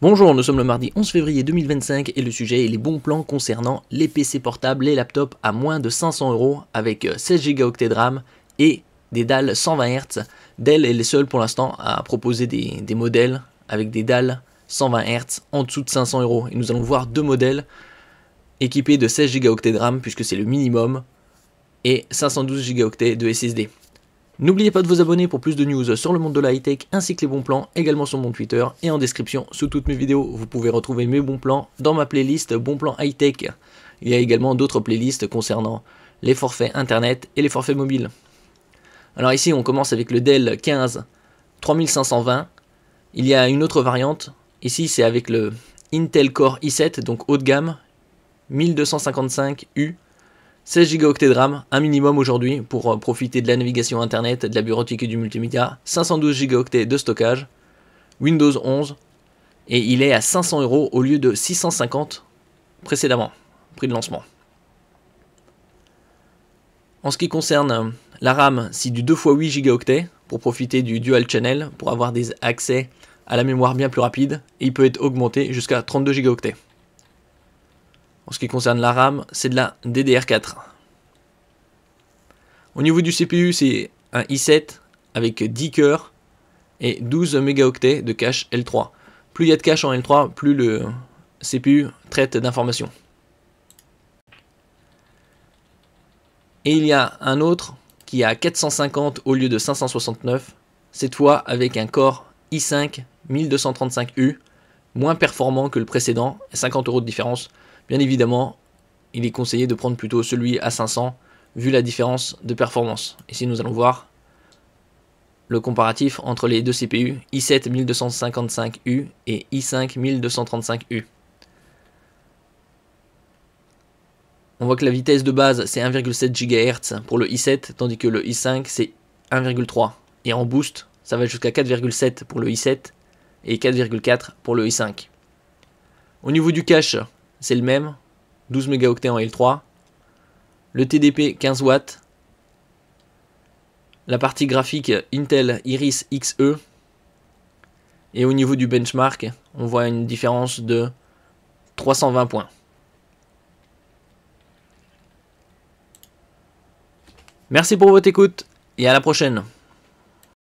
Bonjour, nous sommes le mardi 11 février 2025 et le sujet est les bons plans concernant les PC portables, les laptops à moins de 500 € avec 16 Go de RAM et des dalles 120 Hz. Dell est les seuls pour l'instant à proposer des modèles avec des dalles 120 Hz en dessous de 500 € et nous allons voir deux modèles équipés de 16 Go de RAM puisque c'est le minimum et 512 Go de SSD. N'oubliez pas de vous abonner pour plus de news sur le monde de la high-tech ainsi que les bons plans, également sur mon Twitter et en description sous toutes mes vidéos. Vous pouvez retrouver mes bons plans dans ma playlist bons plans high-tech. Il y a également d'autres playlists concernant les forfaits internet et les forfaits mobiles. Alors ici on commence avec le Dell 15 3520. Il y a une autre variante, ici c'est avec le Intel Core i7, donc haut de gamme, 1255U. 16 Go de RAM, un minimum aujourd'hui pour profiter de la navigation internet, de la bureautique et du multimédia, 512 Go de stockage, Windows 11, et il est à 500 € au lieu de 650 précédemment, prix de lancement. En ce qui concerne la RAM, c'est du 2 x 8 Go pour profiter du dual channel, pour avoir des accès à la mémoire bien plus rapide, et il peut être augmenté jusqu'à 32 Go. En ce qui concerne la RAM, c'est de la DDR4. Au niveau du CPU, c'est un i7 avec 10 cœurs et 12 mégaoctets de cache L3. Plus il y a de cache en L3, plus le CPU traite d'informations. Et il y a un autre qui est à 450 au lieu de 569, cette fois avec un Core i5 1235U, moins performant que le précédent, 50 € de différence. Bien évidemment, il est conseillé de prendre plutôt celui à 500 vu la différence de performance. Ici nous allons voir le comparatif entre les deux CPU, i7 1255U et i5 1235U. On voit que la vitesse de base c'est 1,7 GHz pour le i7, tandis que le i5 c'est 1,3. Et en boost, ça va jusqu'à 4,7 pour le i7 et 4,4 pour le i5. Au niveau du cache, c'est le même, 12 mégaoctets en L3, le TDP 15 watts, la partie graphique Intel Iris Xe, et au niveau du benchmark, on voit une différence de 320 points. Merci pour votre écoute et à la prochaine.